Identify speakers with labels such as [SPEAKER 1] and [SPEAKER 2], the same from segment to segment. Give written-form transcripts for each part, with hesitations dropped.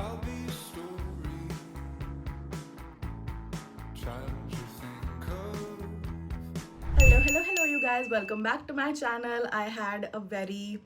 [SPEAKER 1] I'll be a story. Child you think of.
[SPEAKER 2] Hello, you guys. Welcome back to my channel. I had a very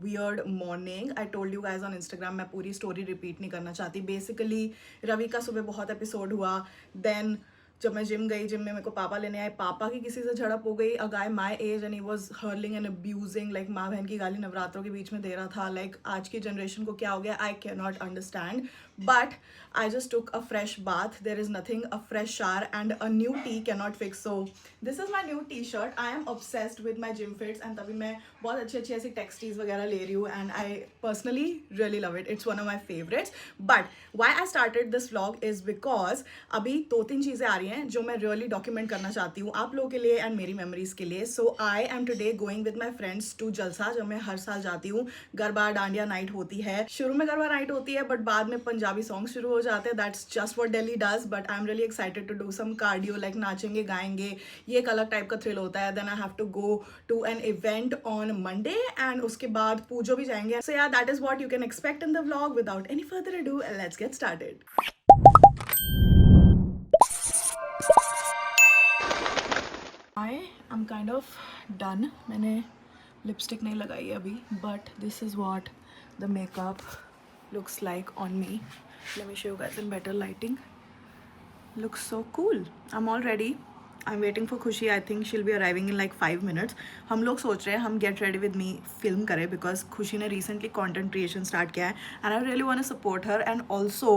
[SPEAKER 2] weird morning. I told you guys on Instagram मैं पूरी story repeat नहीं करना चाहती. Basically, Ravi का सुबह बहुत episode हुआ. Then जब मैं जिम गई, जिम में मेरे को पापा लेने आए, पापा की किसी से झड़प हो गई, a guy my age and he was hurling and abusing, like माँ बहन की गाली नवरात्रों के बीच में दे रहा था. लाइक आज की जनरेशन को क्या हो गया, I can not understand. But I just took a fresh bath. There is nothing, a fresh shower and a new T can not fix. So this is my new T shirt. I am obsessed with my gym fits and तभी मैं बहुत अच्छी अच्छी ऐसी टेक्सटीज वगैरह ले रही हूँ and I personally really love it. It's one of my favourites. But why I started this vlog is because अभी 2-3 चीज़ें आ रही हैं जो मैं रियली डॉक्यूमेंट करना चाहती हूँ आप लोगों के लिए एंड मेरी मेमोरीज के लिए. So I am today going with my friends to Jalsa, जब मैं हर साल जाती हूँ. गरबा डांडिया नाइट होती है. शुरू में गरबा नाइट होती है बट बाद में पंजाबी सॉन्ग शुरू हो जाते हैं. That's just what Delhi does. But I am really excited to do some cardio, like नाचेंगे गाएंगे, ये एक अलग टाइप का थ्रिल होता है. Then I have to go to an event on Monday and उसके बाद पूजो भी जाएंगे. So yeah that is what you can expect in the vlog. Without any further ado, let's get started. I am kind of done. मैंने lipstick नहीं लगाई है अभी, but this is what the makeup looks like on me. Let me show you guys in better lighting. Looks so cool. I'm all ready. I'm waiting for खुशी. I think she'll be arriving in like 5 minutes. हम लोग सोच रहे हैं हम Get Ready With Me film करें because खुशी ने recently content creation start किया है and I really want to support her. And also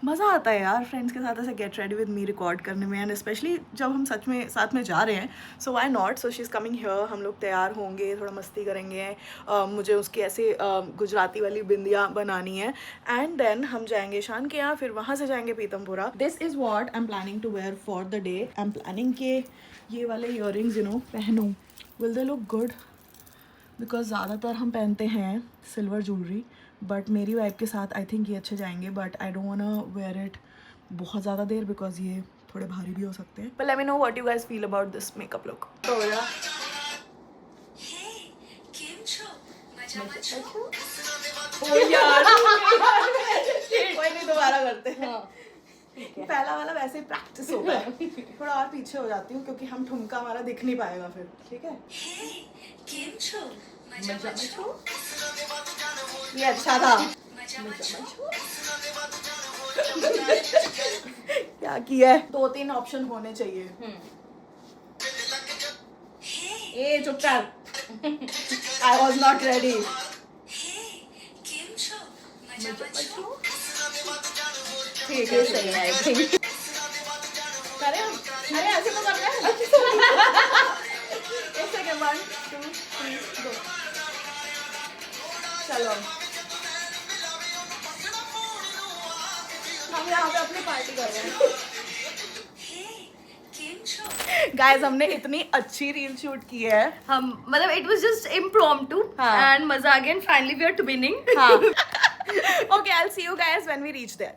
[SPEAKER 2] मज़ा आता है यार फ्रेंड्स के साथ ऐसे Get Ready With Me record करने में, एंड स्पेशली जब हम सच में साथ में जा रहे हैं. So why not. So she is coming here. हम लोग तैयार होंगे, थोड़ा मस्ती करेंगे. मुझे उसकी ऐसे गुजराती वाली बिंदियाँ बनानी है एंड देन हम जाएंगे शान के यहाँ, फिर वहाँ से जाएंगे Pitampura. This is what I am planning to wear for the day. I am planning के ये वाले ईयरिंग्स पहनूँ. Will they look good? Because ज़्यादातर हम पहनते हैं सिल्वर ज्वेलरी, बट मेरी वाइफ के साथ आई थिंक ये अच्छे जाएंगे. But I don't want to wear it बहुत ज़्यादा देर बिकॉज ये थोड़े भारी भी हो सकते हैं. But let me know what you guys feel about this makeup look. तो या ओ यार कोई नहीं, दोबारा करते हैं. पहला वाला वैसे ही प्रैक्टिस हो गया. थोड़ा और पीछे हो जाती हूँ क्योंकि हम ठुमका हमारा दिख नहीं पाएगा फिर. ठीक है. ये अच्छा था. क्या किया है? 2-3 ऑप्शन होने चाहिए. ए चुप कर. I was not ready. ठीक है, सही है. आई थिंक करें हम. अरे ऐसे तो करना है. एक सेकंड. 1 2 3 गो. चलो हम यहाँ पे अपनी पार्टी कर रहे हैं. गाइस हमने इतनी अच्छी रील शूट की है.
[SPEAKER 3] हम मतलब it was just impromptu and मजा आ गया and finally we are twinning.
[SPEAKER 2] हाँ. Okay, I'll see you guys when we reach there.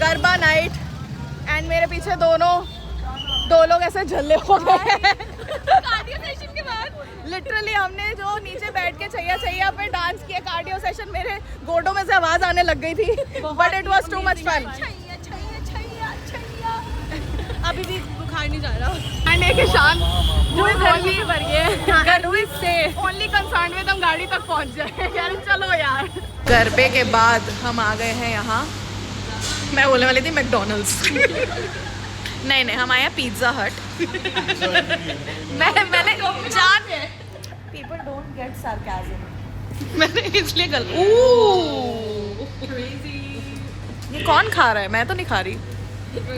[SPEAKER 2] Garba night and मेरे पीछे दो लोग ऐसे झल्ले हो गए कार्डियो सेशन के बाद लिटरली हमने जो नीचे बैठ के छैया पे डांस किया कार्डियो सेशन मेरे गोडों में से आवाज आने लग गई थी but it was too much fun अभी भी बुखार नहीं जा रहा एंड एक ईशान जो गर्मी भर गए गर्मी से ओनली कंसर्न में हम गाड़ी तक पहुंच जाए यार चलो यार गरबे के बाद हम आ गए हैं यहाँ मैं बोलने वाली थी मैकडोनल्ड्स नहीं हम आए हैं पिज्जा हट मैंने जान पीपल डोंट गेट सरकाज़म मैंने इसलिए ये कौन खा रहा है मैं तो नहीं खा रही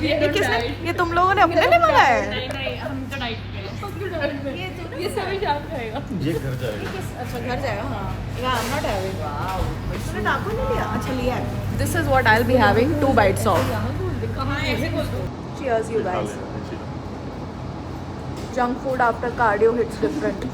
[SPEAKER 2] ये किसने ये तुम लोगों ने अपने लिए मंगाया है
[SPEAKER 3] नहीं हम तो नाइट पे ये सभी शाम खाएगा
[SPEAKER 4] ये घर जाएगा
[SPEAKER 2] अच्छा घर जाएगा हाँ या I am not having wow तूने टाको नहीं लिया अच्छा लिया है this is what I will be having 2 bites of
[SPEAKER 3] कहां ऐसे बोल दो
[SPEAKER 2] cheers you guys junk food after cardio hits different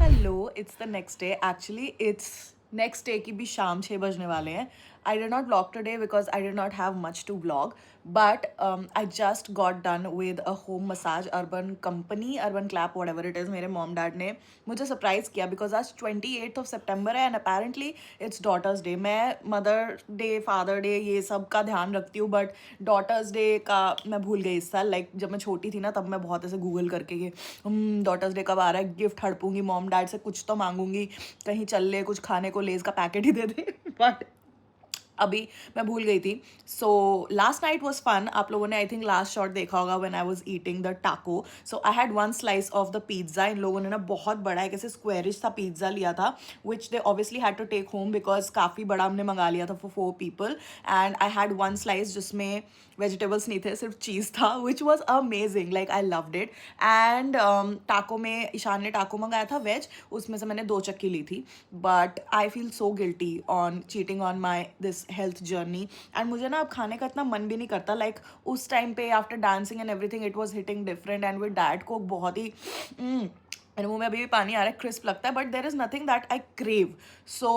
[SPEAKER 2] hello it's the next day actually it's next day की भी शाम 6 बजने वाले हैं I did not vlog today because I did not have much to vlog but I just got done with a home massage urban company urban clap what ever it is मेरे mom dad ने मुझे surprise किया because आज 28th of September है and apparently it's daughter's day मैं mother day father day ये सब का ध्यान रखती हूँ बट डॉटर्स डे का मैं भूल गई इस साल लाइक जब मैं छोटी थी ना तब मैं बहुत ऐसे गूगल करके कि डॉटर्स डे कब आ रहा है गिफ्ट हड़पूंगी मॉम डैड से कुछ तो मांगूंगी कहीं चल ले कुछ खाने को लेज़ का packet he they they but अभी मैं भूल गई थी so last night was fun आप लोगों ने आई थिंक लास्ट शॉट देखा होगा when I was eating the taco so I had 1 slice of the pizza इन लोगों ने ना बहुत बड़ा एक ऐसे स्क्वेरिश सा पिज्ज़ा लिया था which they obviously had to take home because काफ़ी बड़ा हमने मंगा लिया था for 4 people and I had 1 slice जिसमें वेजिटेबल्स नहीं थे सिर्फ चीज़ था which was amazing like I loved it and taco में ईशान ने टाको मंगाया था वेज उसमें से मैंने 2 चक्की ली थी but I feel so guilty on cheating on my this health journey and मुझे ना अब खाने का इतना मन भी नहीं करता लाइक उस टाइम पे after dancing and everything it was hitting different and with dad को बहुत ही मेरे मुंह में अभी भी पानी आ रहा है क्रिस्प लगता है but there is nothing that I crave so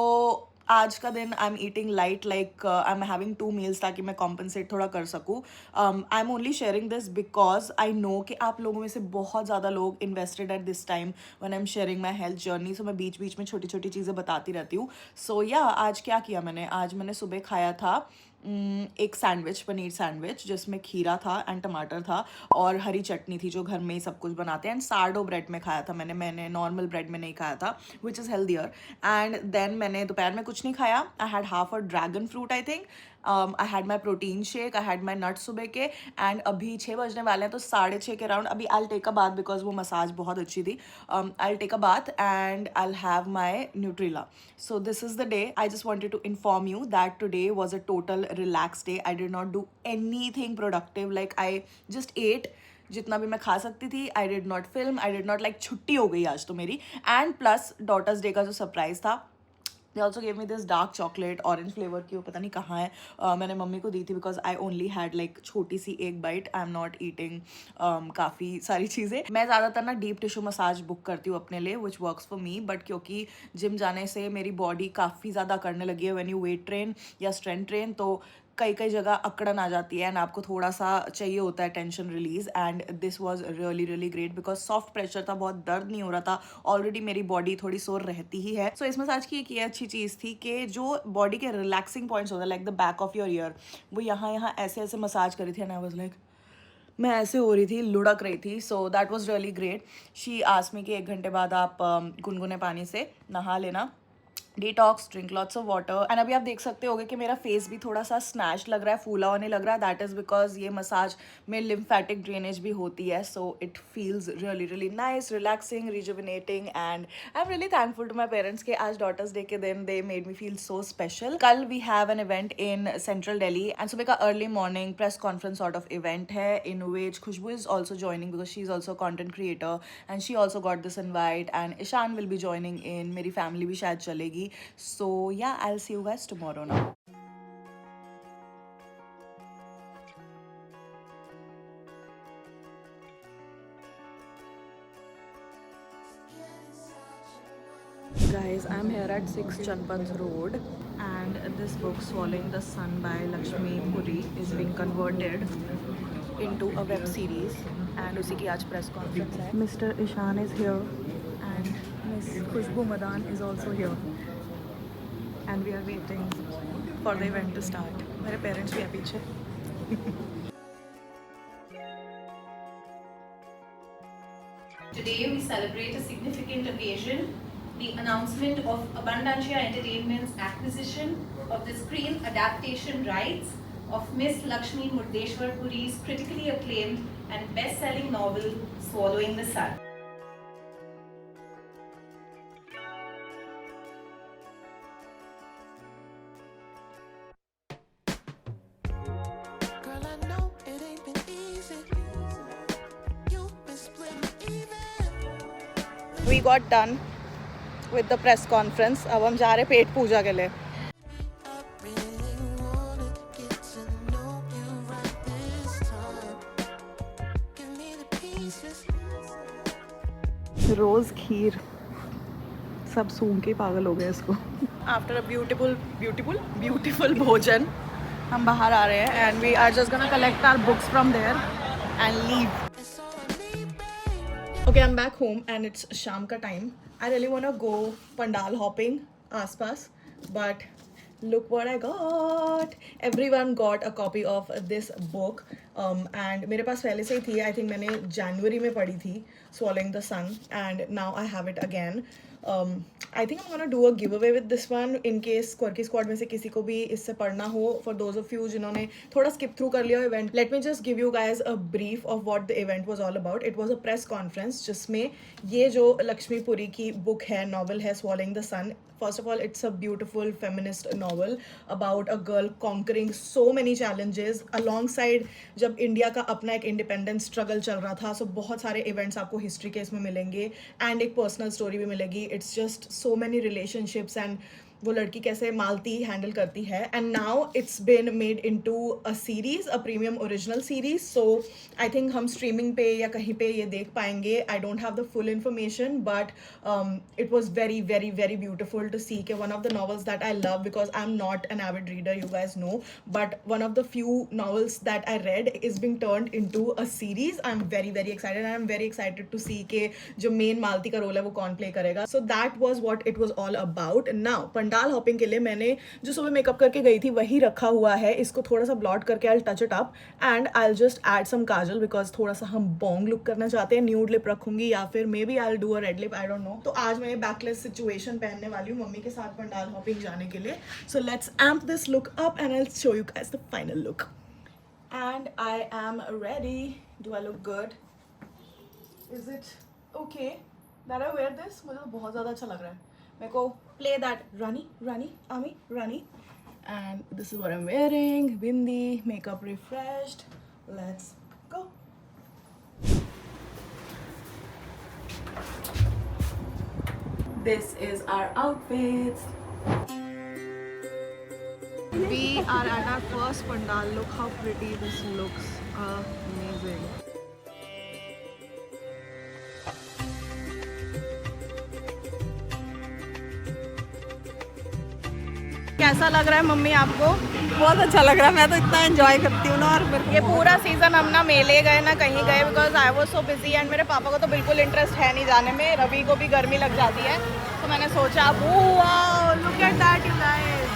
[SPEAKER 2] आज का दिन I am eating light like I am having 2 meals ताकि मैं कॉम्पनसेट थोड़ा कर सकूँ I am only sharing this because I know कि आप लोगों में से बहुत ज़्यादा लोग invested at this time when I am sharing my health journey so मैं बीच बीच में छोटी छोटी चीज़ें बताती रहती हूँ सो या आज क्या किया मैंने आज मैंने सुबह खाया था एक सैंडविच पनीर सैंडविच जिसमें खीरा था एंड टमाटर था और हरी चटनी थी जो घर में ही सब कुछ बनाते हैं एंड सार्डो ब्रेड में खाया था मैंने नॉर्मल ब्रेड में नहीं खाया था which is healthier and then मैंने दोपहर में कुछ नहीं खाया I had half a dragon fruit I think I had my protein shake I had my nuts सुबह के एंड अभी 6 बजने वाले हैं तो 6:30 के अराउंड अभी I take a bath because वो मसाज बहुत अच्छी थी I take a bath and I have my Nutrela so this is the day I just wanted to inform you that today was a total relax day I did not do anything productive like I just ate जितना भी मैं खा सकती थी I did not film I did not like छुट्टी हो गई आज तो मेरी एंड प्लस डॉटर्स डे का जो सरप्राइज था they also gave me this dark chocolate orange flavor की वो पता नहीं कहाँ है मैंने मम्मी को दी थी because I only had like छोटी सी एक bite I am not eating काफ़ी सारी चीज़ें मैं ज़्यादातर ना डीप टिश्यू मसाज बुक करती हूँ अपने लिए which works for me but क्योंकि जिम जाने से मेरी बॉडी काफ़ी ज़्यादा करने लगी है when you weight train या strength train तो कई कई जगह अकड़न आ जाती है एंड आपको थोड़ा सा चाहिए होता है tension release and this was really really great because soft pressure था बहुत दर्द नहीं हो रहा था ऑलरेडी मेरी बॉडी थोड़ी सोर रहती ही है सो इस मसाज की एक ये अच्छी चीज़ थी कि जो बॉडी के रिलैक्सिंग पॉइंट्स होते हैं like the back of your year वो यहाँ ऐसे ऐसे मसाज करी थी एंड आई वाज लाइक मैं ऐसे हो रही थी लुढ़क रही थी so that was really great she asked me कि 1 घंटे बाद आप गुनगुने पानी से नहा लेना detox drink lots of water and अभी आप देख सकते होगे कि मेरा फेस भी थोड़ा सा स्नैश लग रहा है फूला होने लग रहा है दैट इज़ बिकॉज ये मसाज में लिम्फेटिक ड्रेनेज भी होती है so it feels really really nice relaxing rejuvenating and I am really thankful to my parents के आज डॉटर्स डे के दिन they made me feel so special कल we have an event in central Delhi and सुबह का early morning press conference sort of event है in which Khushbu is also joining because she is also content creator and she also got this invite and Ishaan will be joining in मेरी family भी शायद चलेगी सो yeah, I'll see you guys tomorrow now. Guys, I'm here at 6 Chanpat Road and this book Swallowing the Sun by Lakshmi Puri is being converted into a web series and उसी की आज press conference है. Mr. Ishan is here and Miss Khushbu Madan is also here and we are waiting for the event to start. मेरे parents भी है पीछे.
[SPEAKER 4] Today we celebrate a significant occasion, the announcement of Abundantia Entertainment's acquisition of the screen adaptation rights of Miss Lakshmi Murdeshwar Puri's critically acclaimed and best-selling novel Swallowing the Sun.
[SPEAKER 5] Girl, I know it ain't been easy. You've been split even.
[SPEAKER 2] We got done with the press conference. अब हम जा रहे पेट पूजा के लिए.
[SPEAKER 5] I really wanna get to know you right this time. Give me the pieces.
[SPEAKER 2] रोज खीर सब सूंघ के पागल हो गए इसको. आफ्टर अ ब्यूटीफुल भोजन हम बाहर आ रहे हैं and we are just gonna collect our books from there and leave.
[SPEAKER 5] It's all I need, babe.
[SPEAKER 2] Okay, I'm back home and it's शाम का time. I really want to go pandal hopping आसपास, but look what I got. Everyone got a copy of this book and मेरे पास पहले से ही थी. I think मैंने जनवरी में पढ़ी थी Swallowing the Sun and now I have it again. I think I'm gonna do a giveaway with this one in case Quirky Squad में से किसी को भी इससे पढ़ना हो. For those of you जिन्होंने थोड़ा skip through कर लिया event, let me just give you guys a brief of what the event was all about. It was a press conference जिसमें ये जो लक्ष्मी पुरी की book है, novel है Swallowing the Sun. First of all, it's a beautiful feminist novel about a girl conquering so many challenges alongside जब India का अपना एक independence struggle चल रहा था. So बहुत सारे events आपको history के इसमें मिलेंगे and एक personal story भी मिलेगी. It's just so many relationships and वो लड़की कैसे मालती हैंडल करती है. And now it's been made into a series, a premium original series. So I think हम स्ट्रीमिंग पे या कहीं पे ये देख पाएंगे. I don't have the full information but it was very very very beautiful to see के one of the novels that I love because I am not an avid reader, you guys know, but one of the few novels that I red is being turned into a series. I am very very excited. I am very excited to see के जो main मालती का role है वो कौन play करेगा. So that was what it was all about. Now pandal hopping के लिए मैंने जो सुबह मेकअप करके गई थी वही रखा हुआ है. इसको थोड़ा सा ब्लॉट करके I touch it up and I just add some kajal because थोड़ा सा हम बॉन्ग लुक करना चाहते हैं. न्यूड लिप रखूंगी या फिर maybe I do a red lip, I don't know. तो आज मैं बैकलेस सिचुएशन पहनने वाली हूँ मम्मी के साथ पंडाल हॉपिंग जाने के लिए. So let's amp this look up and I will show you guys the final look. And I am ready. Do I look good? Is it okay that I wear this? मुझे तो बहुत ज़्यादा अच्छा लग रहा है. मेरे को play that Rani, Ami, Rani. And this is what I'm wearing. Bindi, makeup refreshed. Let's go. This is our outfits. We are at our first pandal. Look how pretty this looks. Amazing. कैसा लग रहा है mummy आपको?
[SPEAKER 6] बहुत अच्छा लग रहा है. मैं तो इतना एंजॉय करती हूँ ना. और मेरे को
[SPEAKER 2] ये पूरा सीजन हम ना मेले गए ना कहीं गए because I was so busy and मेरे पापा को तो बिल्कुल इंटरेस्ट है नहीं जाने में. रवि को भी गर्मी लग जाती है तो मैंने सोचा wow look at that you guys.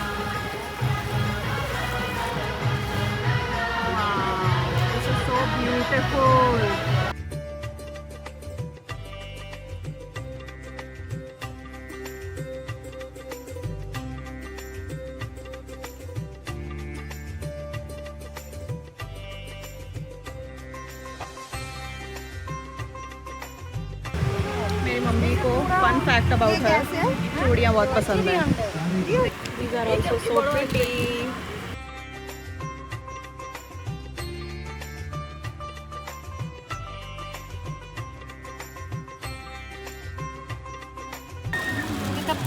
[SPEAKER 2] This is so beautiful. मेरी मम्मी को फन फैक्ट अबाउट है, चूड़ियाँ बहुत पसंद है. These are also so pretty.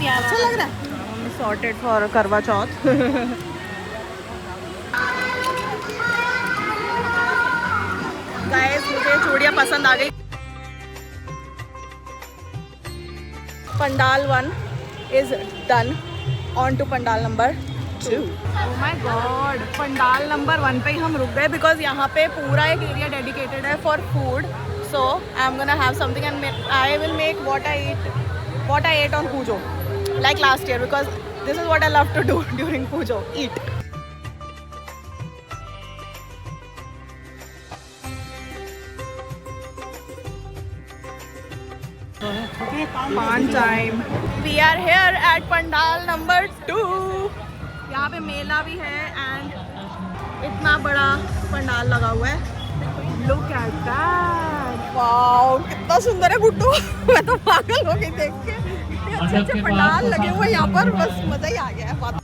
[SPEAKER 6] अच्छा लग रहा है.
[SPEAKER 2] मम्मी sorted for करवा चौथ. गाइस मुझे चूड़ियाँ पसंद आ गई. Pandal 1 is done on to pandal number 2. Oh my god, pandal number 1 पे ही हम रुक गए बिकॉज यहाँ पे पूरा एक एरिया डेडिकेटेड है for food. So I am gonna have something and I will make what I ate on Pujo like last year because this is what I love to do during Pujo, eat. Pan time. We are here at Pandal number 2. यहाँ पे मेला भी है and इतना बड़ा पंडाल लगा हुआ है. Look at that. Wow, कितना सुंदर है गुड्डू. मैं तो पागल हो गई देख के. इतने अच्छे पंडाल लगे हुए यहाँ पर, बस मजा ही आ गया है.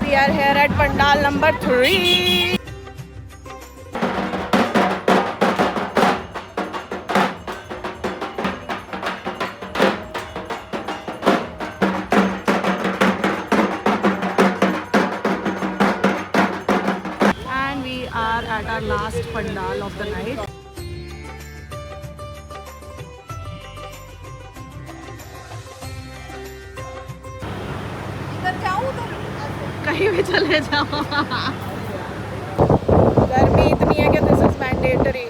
[SPEAKER 2] We are here at Pandal number 3. And we are at our last Pandal of the night. कहीं भी चले जाओ. गर्मी इतनी है कि दिस इज मैंडेटरी.